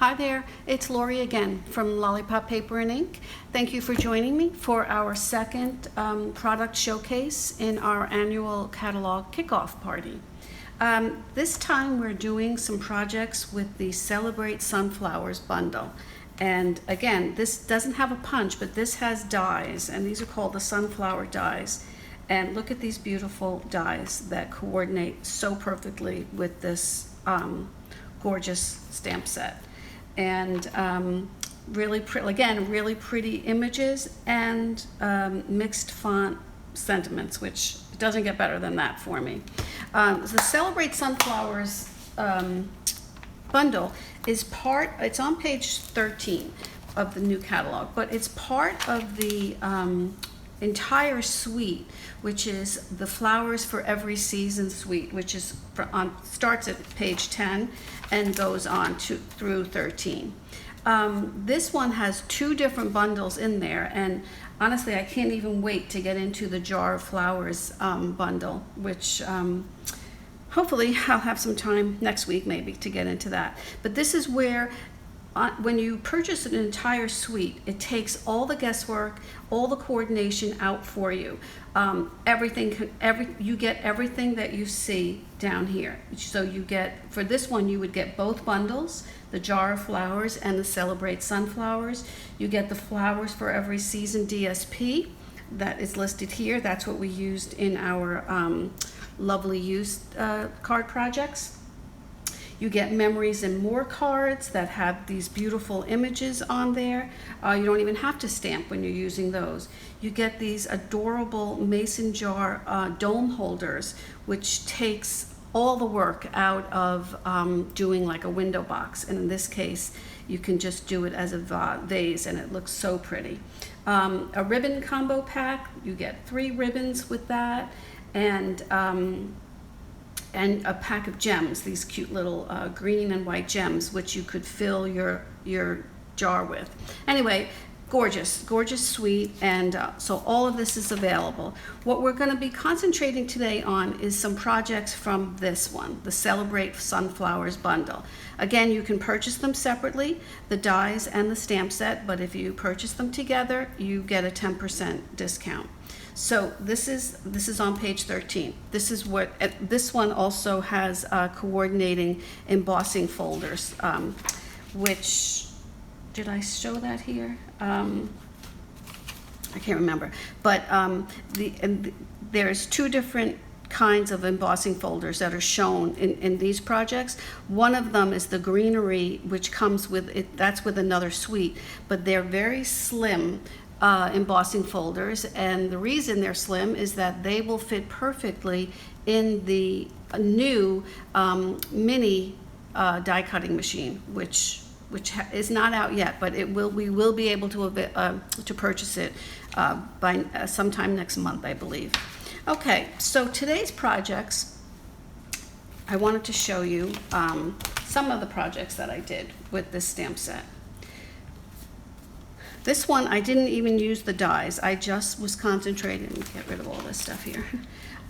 Hi there, it's Lori again from Lollipop Paper and Ink. Thank you for joining me for our second product showcase in our annual catalog kickoff party. This time we're doing some projects with the Celebrate Sunflowers bundle. And again, this doesn't have a punch, but this has dies, and these are called the sunflower dies. And look at these beautiful dies that coordinate so perfectly with this gorgeous stamp set. And really pretty images and mixed font sentiments, which doesn't get better than that for me. The Celebrate Sunflowers bundle is it's on page 13 of the new catalog, but it's part of the entire suite, which is the Flowers for Every Season suite, which is starts at page 10 and goes on through 13. This one has two different bundles in there, and honestly, I can't even wait to get into the Jar of Flowers bundle, which hopefully I'll have some time next week maybe to get into that. But this is where when you purchase an entire suite, it takes all the guesswork, all the coordination out for you. You get everything that you see down here. So you get, for this one, you would get both bundles, the Jar of Flowers and the Celebrate Sunflowers. You get the Flowers for Every Season DSP that is listed here. That's what we used in our lovely used card projects. You get Memories and More cards that have these beautiful images on there. You don't even have to stamp when you're using those. You get these adorable mason jar dome holders, which takes all the work out of doing like a window box. And in this case, you can just do it as a vase, and it looks so pretty. A ribbon combo pack, you get 3 ribbons with that, and a pack of gems, these cute little green and white gems, which you could fill your jar with. Anyway, gorgeous suite, and so all of this is available. What we're going to be concentrating today on is some projects from this one, the Celebrate Sunflowers bundle. Again, you can purchase them separately, the dies and the stamp set, but if you purchase them together, you get a 10% discount. So this is on page 13. This is what this one also has coordinating embossing folders, which did I show that here? I can't remember. But there's 2 different kinds of embossing folders that are shown in these projects. One of them is the greenery, which comes with it. That's with another suite, but they're very slim embossing folders, and the reason they're slim is that they will fit perfectly in the new mini die cutting machine, which is not out yet, but we will be able to purchase it by sometime next month, I believe. Okay, so today's projects, I wanted to show you some of the projects that I did with this stamp set. This one, I didn't even use the dies. I just was concentrating, let me get rid of all this stuff here.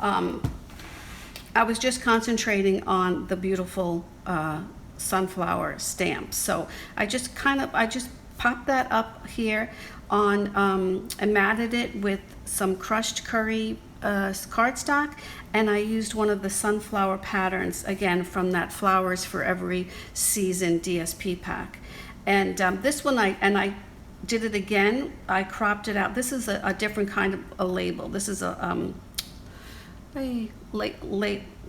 I was just concentrating on the beautiful sunflower stamps. So I just popped that up here on, and matted it with some crushed curry cardstock, and I used one of the sunflower patterns, again, from that Flowers for Every Season DSP pack. And this one, I did it again. I cropped it out. This is a different kind of a label. This is a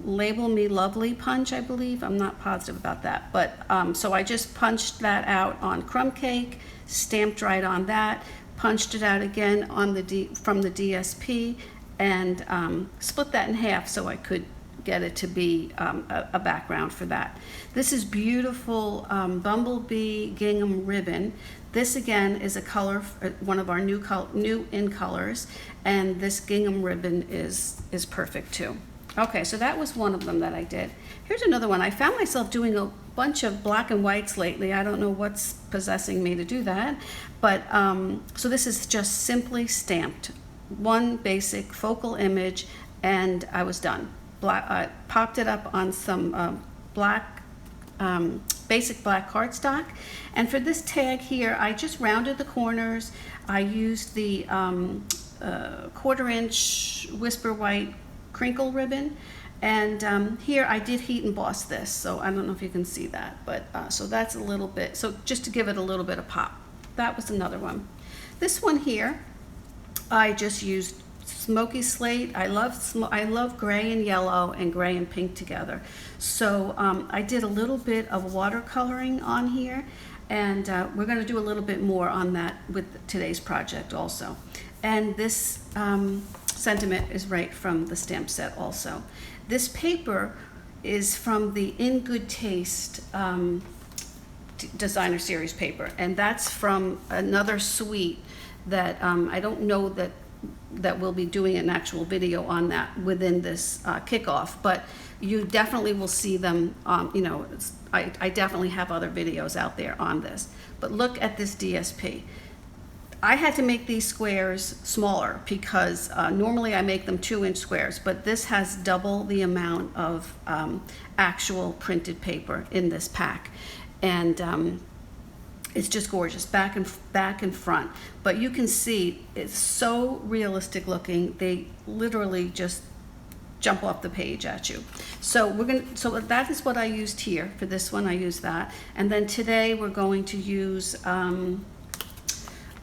Label Me Lovely punch, I believe. I'm not positive about that, but so I just punched that out on crumb cake, stamped right on that, punched it out again on from the DSP, and split that in half so I could get it to be a background for that. This is beautiful bumblebee gingham ribbon. This again is a color, one of our new in colors, and this gingham ribbon is perfect too. Okay, so that was one of them that I did. Here's another one. I found myself doing a bunch of black and whites lately. I don't know what's possessing me to do that, but so this is just simply stamped. One basic focal image, and I was done. Popped it up on some black basic black cardstock. And for this tag here, I just rounded the corners. I used the 1/4 inch Whisper White crinkle ribbon. And here I did heat emboss this, so I don't know if you can see that, but so that's a little bit, so just to give it a little bit of pop. That was another one. This one here, I just used smoky slate. I love gray and yellow and gray and pink together. So I did a little bit of watercoloring on here, and we're going to do a little bit more on that with today's project also. And this sentiment is right from the stamp set also. This paper is from the In Good Taste designer series paper, and that's from another suite that I don't know that we'll be doing an actual video on that within this kickoff, but you definitely will see them. You know, I definitely have other videos out there on this, but look at this DSP. I had to make these squares smaller because normally I make them 2-inch squares, but this has double the amount of actual printed paper in this pack. And it's just gorgeous, back and front. But you can see it's so realistic looking. They literally just jump off the page at you. So so that is what I used here. For this one, I used that. And then today we're going to use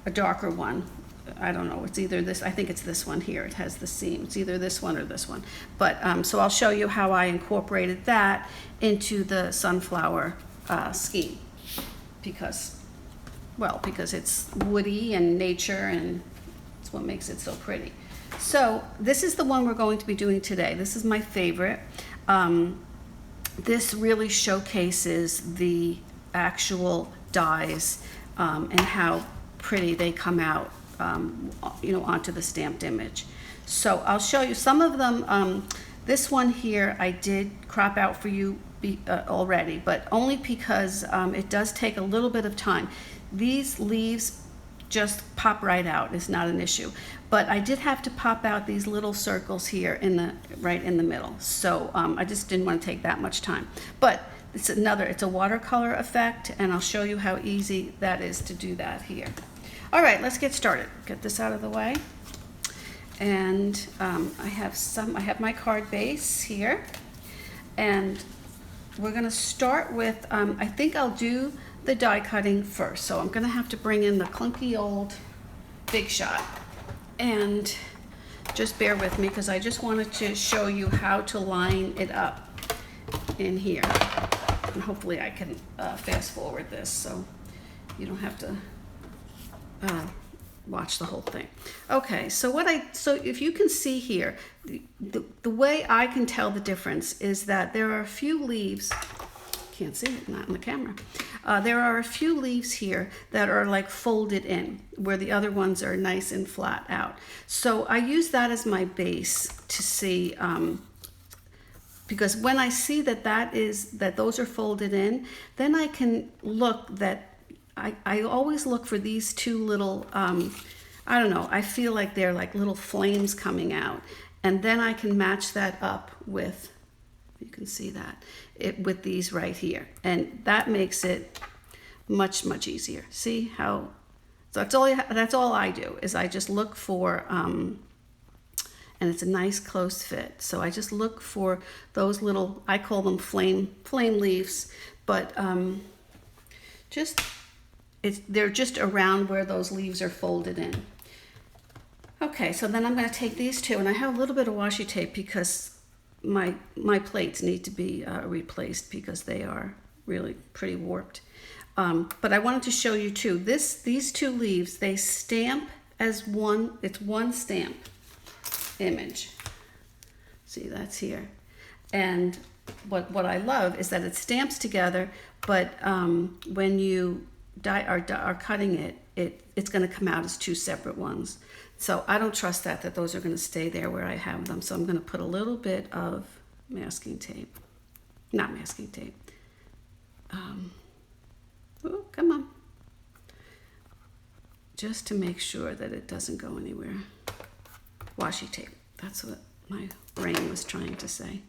a darker one. I don't know, it's either this, I think it's this one here. It has the seam. It's either this one or this one. But so I'll show you how I incorporated that into the sunflower scheme, because it's woody and nature, and it's what makes it so pretty. So this is the one we're going to be doing today. This is my favorite. This really showcases the actual dies and how pretty they come out, you know, onto the stamped image. So I'll show you some of them. This one here I did crop out for you already, but only because it does take a little bit of time. These leaves just pop right out. It's not an issue, but I did have to pop out these little circles here right in the middle. So I just didn't want to take that much time. But it's a watercolor effect, and I'll show you how easy that is to do that here. All right, let's get started. Get this out of the way. And I have my card base here, and we're going to start with, I think I'll do the die cutting first. So I'm going to have to bring in the clunky old Big Shot, and just bear with me because I just wanted to show you how to line it up in here. And hopefully I can fast forward this so you don't have to watch the whole thing. Okay, so if you can see here, the way I can tell the difference is that there are a few leaves, can't see it, not in the camera. There are a few leaves here that are like folded in, where the other ones are nice and flat out. So I use that as my base to see, because when I see that those are folded in, then I can look that I always look for these two little, I don't know, I feel like they're like little flames coming out. And then I can match that up with, you can see that, with these right here. And that makes it much, much easier. See how, so that's all I do, is I just look for, and it's a nice close fit. So I just look for those little, I call them flame leaves, but they're just around where those leaves are folded in. Okay, so then I'm going to take these two, and I have a little bit of washi tape because my plates need to be replaced because they are really pretty warped. But I wanted to show you too, these two leaves, they stamp as one, it's one stamp image. See, that's here. And what I love is that it stamps together, but when you are cutting it, it's going to come out as two separate ones. So I don't trust that those are going to stay there where I have them. So I'm going to put a little bit of masking tape, not masking tape. Oh, come on. Just to make sure that it doesn't go anywhere. Washi tape. That's what my brain was trying to say.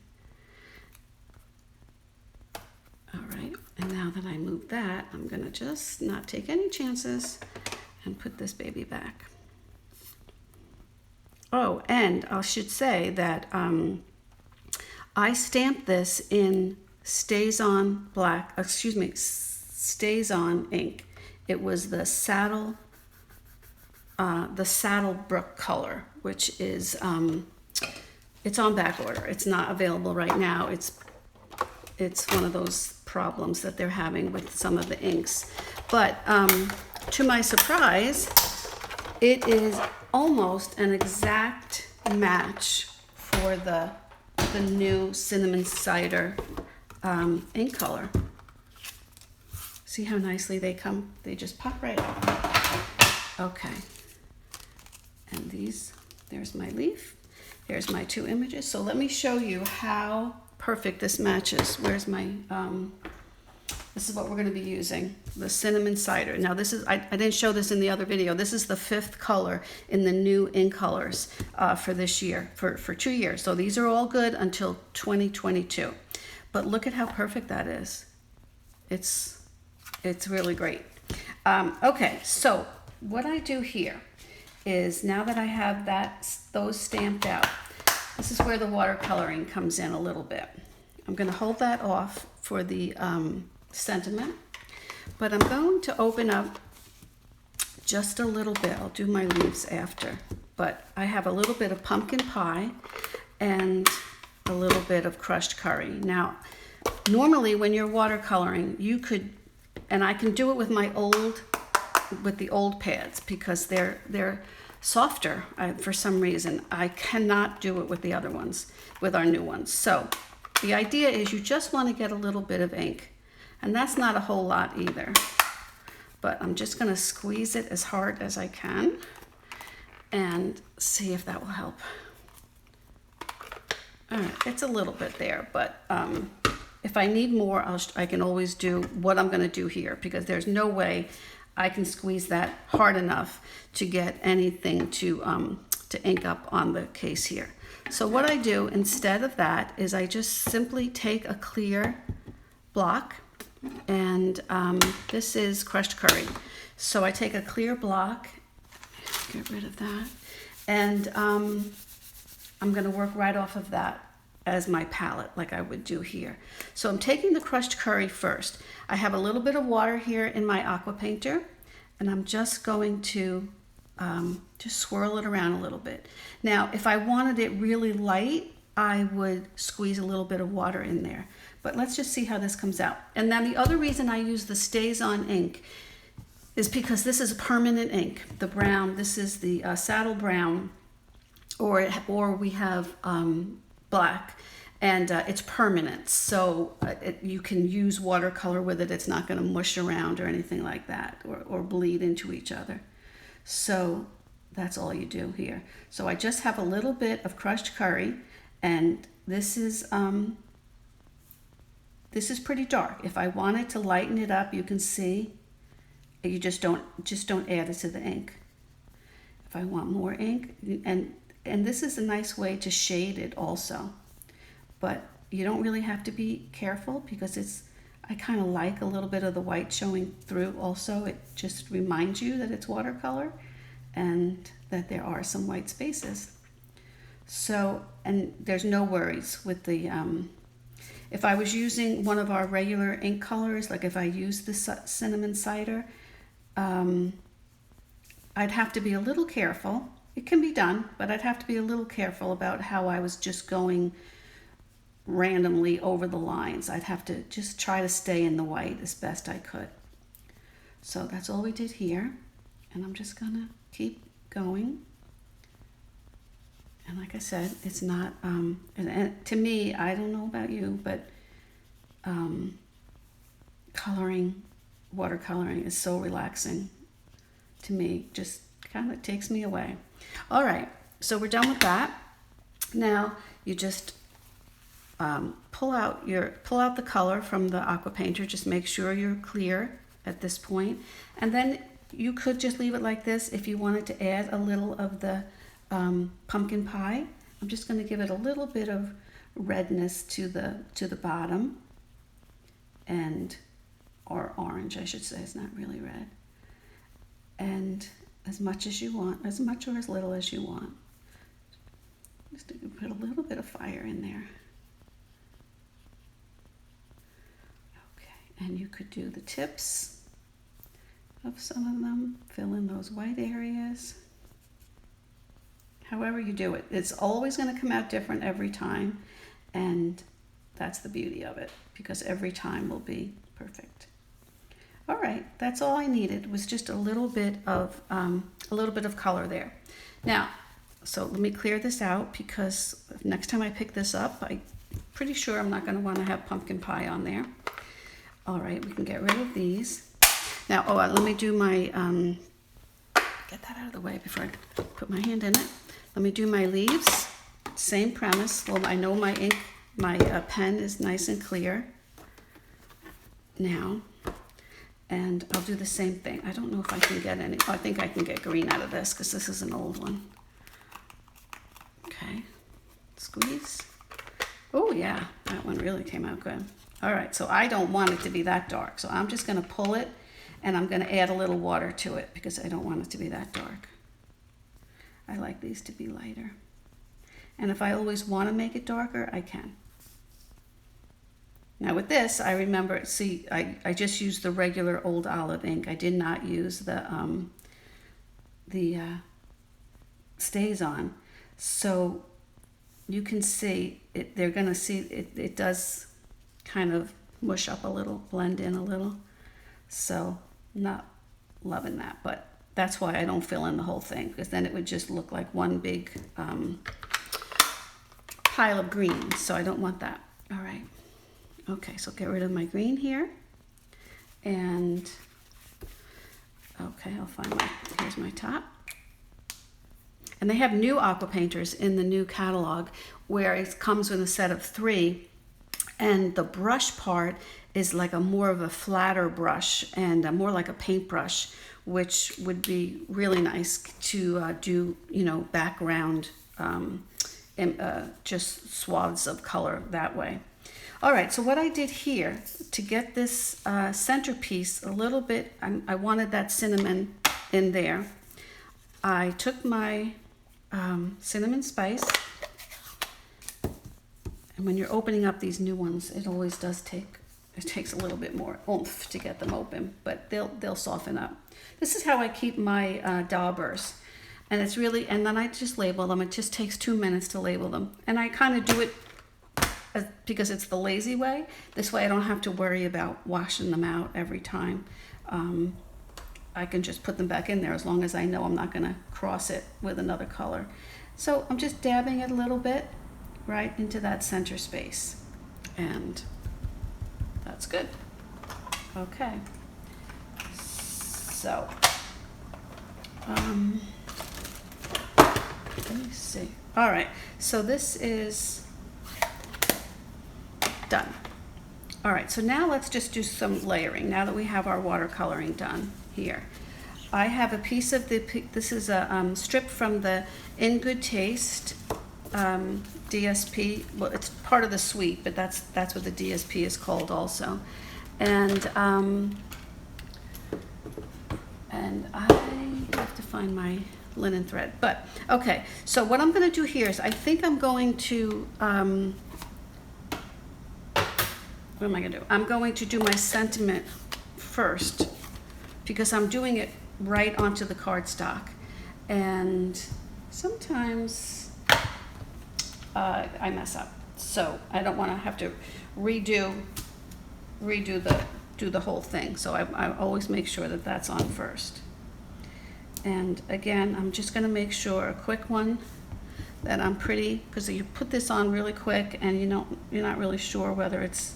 All right, and now that I moved that, I'm gonna just not take any chances and put this baby back. Oh, and I should say that I stamped this in Stazon black, Stazon ink. It was the Saddle Brook color, which is, it's on back order. It's not available right now. It's one of those problems that they're having with some of the inks. But to my surprise, it is almost an exact match for the new Cinnamon Cider ink color. See how nicely they come? They just pop right out. Okay. And there's my leaf. Here's my two images. So let me show you how perfect this matches. Where's my, this is what we're gonna be using, the Cinnamon Cider. Now this is, I didn't show this in the other video. This is the 5th color in the new ink colors for this year, for 2 years. So these are all good until 2022. But look at how perfect that is. It's really great. Okay, so what I do here is, now that I have those stamped out, this is where the watercoloring comes in a little bit. I'm going to hold that off for the sentiment, but I'm going to open up just a little bit. I'll do my leaves after, but I have a little bit of pumpkin pie and a little bit of crushed curry. Now, normally when you're watercoloring, you could, and I can do it with the old pads because they're softer for some reason. I cannot do it with the other ones, with our new ones. So the idea is you just want to get a little bit of ink, and that's not a whole lot either, but I'm just going to squeeze it as hard as I can and see if that will help. All right, it's a little bit there, but if I need more, I can always do what I'm going to do here, because there's no way I can squeeze that hard enough to get anything to ink up on the case here. So what I do instead of that is I just simply take a clear block, and this is crushed curry. So I take a clear block, get rid of that, and I'm going to work right off of that as my palette, like I would do here. So I'm taking the crushed curry first. I have a little bit of water here in my Aqua painter, and I'm just going to just swirl it around a little bit. Now, if I wanted it really light, I would squeeze a little bit of water in there. But let's just see how this comes out. And then the other reason I use the Stazon ink is because this is a permanent ink. The brown, this is the saddle brown, or we have black, and it's permanent, so you can use watercolor with it. It's not going to mush around or anything like that, or bleed into each other. So that's all you do here. So I just have a little bit of crushed curry, and this is pretty dark. If I wanted to lighten it up, you can see, you just don't add it to the ink. If I want more ink, and this is a nice way to shade it also, but you don't really have to be careful, because I kind of like a little bit of the white showing through also. It just reminds you that it's watercolor and that there are some white spaces. So, and there's no worries with the, if I was using one of our regular ink colors, like if I used the Cinnamon Cider, I'd have to be a little careful. It can be done, but I'd have to be a little careful about how I was just going randomly over the lines. I'd have to just try to stay in the white as best I could. So that's all we did here, and I'm just gonna keep going. And like I said, it's not, and to me, I don't know about you, but watercoloring is so relaxing to me, just kind of takes me away. All right, so we're done with that. Now you just pull out the color from the Aqua painter. Just make sure you're clear at this point, and then you could just leave it like this if you wanted to add a little of the pumpkin pie. I'm just going to give it a little bit of redness to the bottom, and or orange, I should say. It's not really red. And as much as you want, as much or as little as you want. Just to put a little bit of fire in there. Okay, and you could do the tips of some of them, fill in those white areas. However you do it, it's always going to come out different every time, and that's the beauty of it, because every time will be perfect. All right, that's all I needed, was just a little bit of color there. Now, so let me clear this out, because next time I pick this up, I'm pretty sure I'm not going to want to have pumpkin pie on there. All right, we can get rid of these. Now, let me do my, get that out of the way before I put my hand in it. Let me do my leaves. Same premise. Well, I know my ink, my pen is nice and clear now. And I'll do the same thing. I don't know if I can get any. I think I can get green out of this because this is an old one. Okay, squeeze. Oh yeah, that one really came out good. All right, so I don't want it to be that dark. So I'm just gonna pull it and I'm gonna add a little water to it because I don't want it to be that dark. I like these to be lighter. And if I always wanna make it darker, I can. Now with this, I remember, see, I just used the regular old olive ink. I did not use the Stazon. So you can see, they're gonna see, it does kind of mush up a little, blend in a little. So not loving that, but that's why I don't fill in the whole thing, because then it would just look like one big pile of green. So I don't want that. All right. Okay, so get rid of my green here. And, okay, I'll find here's my top. And they have new aqua painters in the new catalog where it comes with a set of 3. And the brush part is like more of a flatter brush and more like a paintbrush, which would be really nice to do, you know, background, just swaths of color that way. All right, so what I did here to get this centerpiece a little bit, I wanted that cinnamon in there. I took my cinnamon spice, and when you're opening up these new ones, it always does it takes a little bit more oomph to get them open, but they'll soften up. This is how I keep my daubers, and it's really, and then I just label them. It just takes 2 minutes to label them, and I kind of do it because it's the lazy way. This way I don't have to worry about washing them out every time. I can just put them back in there as long as I know I'm not gonna cross it with another color. So I'm just dabbing it a little bit right into that center space. And that's good. Okay. So, let me see. All right, so this is done. All right, so now let's just do some layering. Now that we have our watercoloring done here, I have a piece of this is a strip from the In Good Taste DSP. Well, it's part of the suite, but that's what the DSP is called also. And I have to find my linen thread. But okay, so what I'm going to do here is I think I'm going to what am I gonna do? I'm going to do my sentiment first because I'm doing it right onto the cardstock, and sometimes I mess up, so I don't want to have to redo the whole thing. So I always make sure that that's on first. And again, I'm just going to make sure a quick one that I'm pretty, because you put this on really quick and you're not really sure whether it's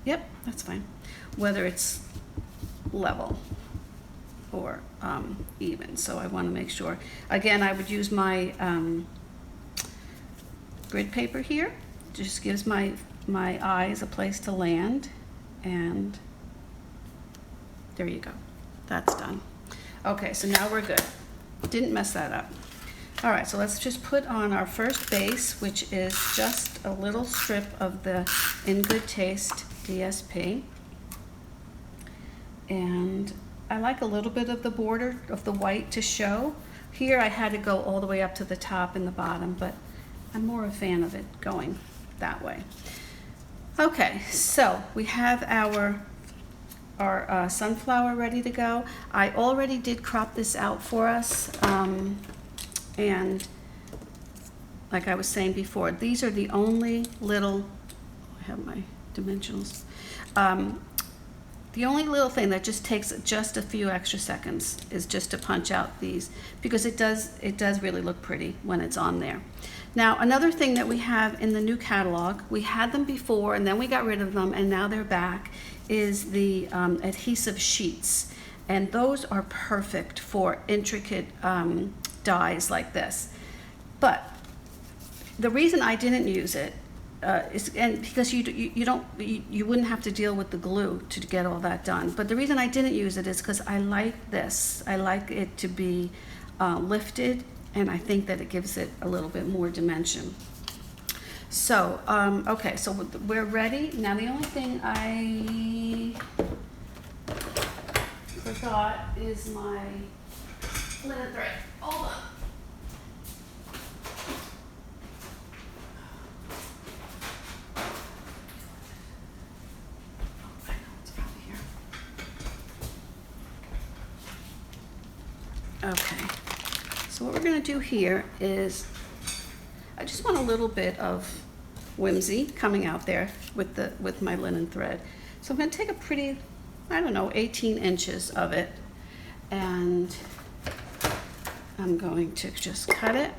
yep, that's fine, whether it's level or even. So I want to make sure. Again, I would use my grid paper here. It just gives my eyes a place to land, and there you go. That's done. Okay, so now we're good. Didn't mess that up. All right, so let's just put on our first base, which is just a little strip of the In Good Taste DSP. And I like a little bit of the border of the white to show. Here I had to go all the way up to the top and the bottom, but I'm more a fan of it going that way. Okay, so we have our sunflower ready to go. I already did crop this out for us, and like I was saying before, these are the only little, I have my dimensionals, the only little thing that just takes just a few extra seconds is just to punch out these, because it does really look pretty when it's on there. Now, another thing that we have in the new catalog, we had them before and then we got rid of them and now they're back, is the adhesive sheets. And those are perfect for intricate dies like this. But the reason I didn't use it is because you wouldn't have to deal with the glue to get all that done. But the reason I didn't use it is because I like this. I like it to be lifted, and I think that it gives it a little bit more dimension. So, okay, so we're ready. Now the only thing I forgot is my linen thread. Hold on. Okay, so what we're going to do here is, I just want a little bit of whimsy coming out there with my linen thread. So I'm going to take a pretty, I don't know, 18 inches of it, and I'm going to just cut it,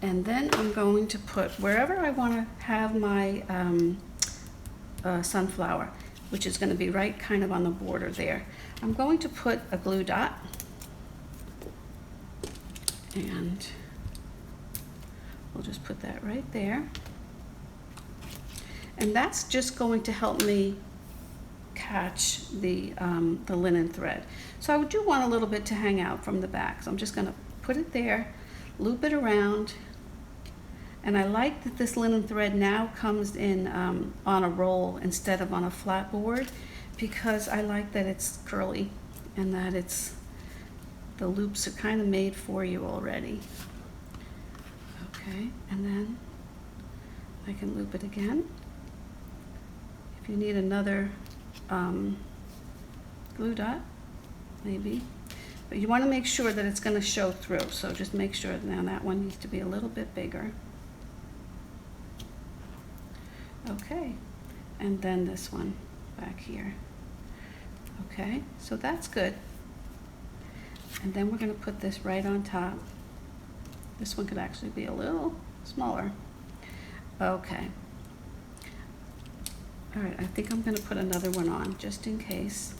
and then I'm going to put wherever I want to have my sunflower, which is going to be right kind of on the border there. I'm going to put a glue dot, and we'll just put that right there. And that's just going to help me catch the linen thread. So I do want a little bit to hang out from the back. So I'm just going to put it there, loop it around. And I like that this linen thread now comes in on a roll instead of on a flat board, because I like that it's curly and that the loops are kind of made for you already. Okay, and then I can loop it again. If you need another glue dot, maybe. But you want to make sure that it's going to show through, so just make sure. Now that one needs to be a little bit bigger. Okay, and then this one back here. Okay, so that's good. And then we're going to put this right on top. This one could actually be a little smaller. Okay. All right, I think I'm going to put another one on just in case.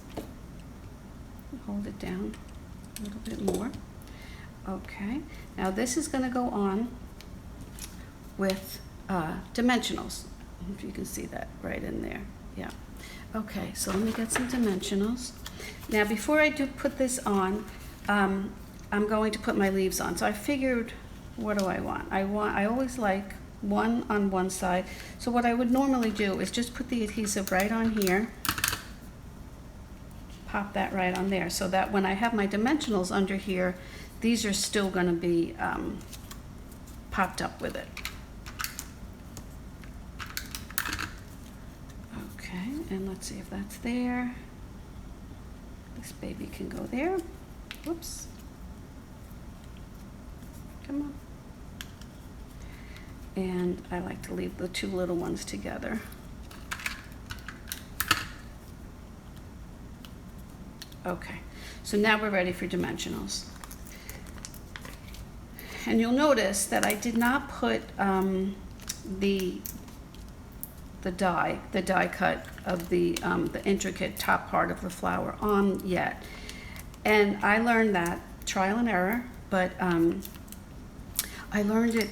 Hold it down a little bit more. Okay, now this is going to go on with dimensionals. If you can see that right in there. Yeah. Okay, so let me get some dimensionals. Now before I do put this on, I'm going to put my leaves on. So I figured, what do I want? I always like one on one side. So what I would normally do is just put the adhesive right on here, pop that right on there, so that when I have my dimensionals under here, these are still going to be popped up with it. Okay, and let's see if that's there. This baby can go there. Whoops. Come on. And I like to leave the two little ones together. Okay, so now we're ready for dimensionals. And you'll notice that I did not put the die cut of the intricate top part of the flower on yet. And I learned that trial and error, but I learned it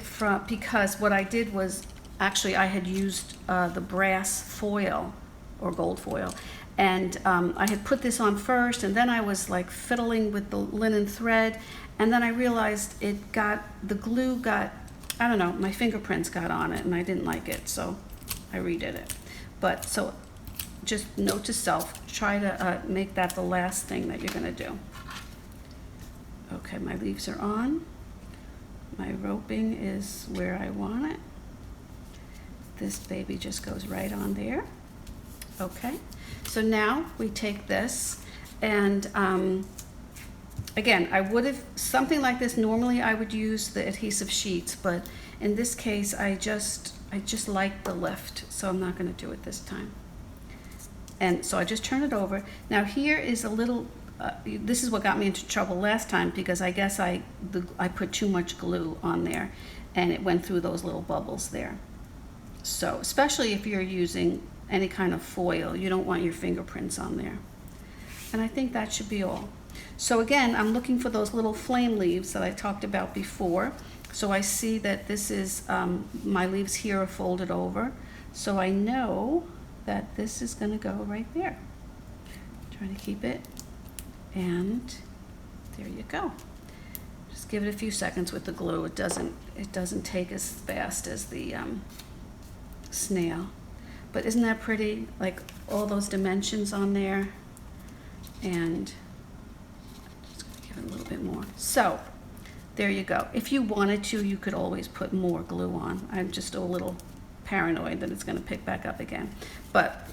because what I did was, actually I had used the brass foil or gold foil, and I had put this on first, and then I was like fiddling with the linen thread, And then I realized the glue got, I don't know, my fingerprints got on it and I didn't like it, so I redid it. But so just note to self, try to make that the last thing that you're gonna do. Okay, my leaves are on. My roping is where I want it. This baby just goes right on there. Okay, so now we take this and again, I would have, something like this, normally I would use the adhesive sheets, but in this case, I just like the lift, so I'm not gonna do it this time. And so I just turn it over. Now here is a little, this is what got me into trouble last time, because I guess I put too much glue on there and it went through those little bubbles there. So especially if you're using any kind of foil, you don't want your fingerprints on there. And I think that should be all. So again, I'm looking for those little flame leaves that I talked about before. So I see that this is, my leaves here are folded over. So I know that this is gonna go right there. Trying to keep it, and there you go. Just give it a few seconds with the glue. It doesn't take as fast as the snail. But isn't that pretty? Like all those dimensions on there. And just gonna give it a little bit more. So there you go. If you wanted to, you could always put more glue on. I'm just a little paranoid that it's gonna pick back up again. But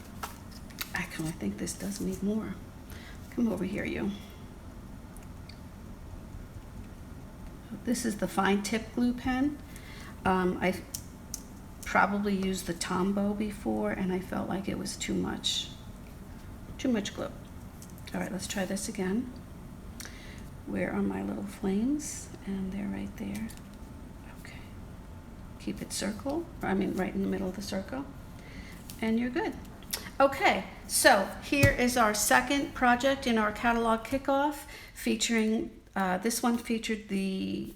actually, I think this does need more. Come over here, you. This is the fine tip glue pen. I've probably used the Tombow before, and I felt like it was too much glue. All right, let's try this again. Where are my little flames? And they're right there. Okay. Keep it circle, I mean right in the middle of the circle, and you're good. Okay, so here is our second project in our catalog kickoff, featuring, this one featured the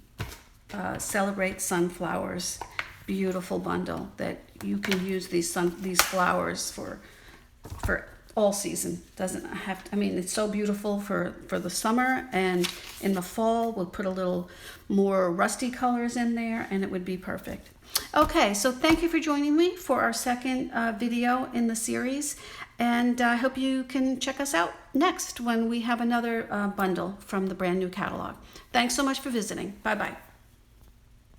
Celebrate Sunflowers beautiful bundle that you can use these flowers for all season. Doesn't have to, I mean, it's so beautiful for the summer, and in the fall we'll put a little more rusty colors in there and it would be perfect. Okay, so thank you for joining me for our second video in the series, and I hope you can check us out next when we have another bundle from the brand new catalog. Thanks so much for visiting. Bye-bye.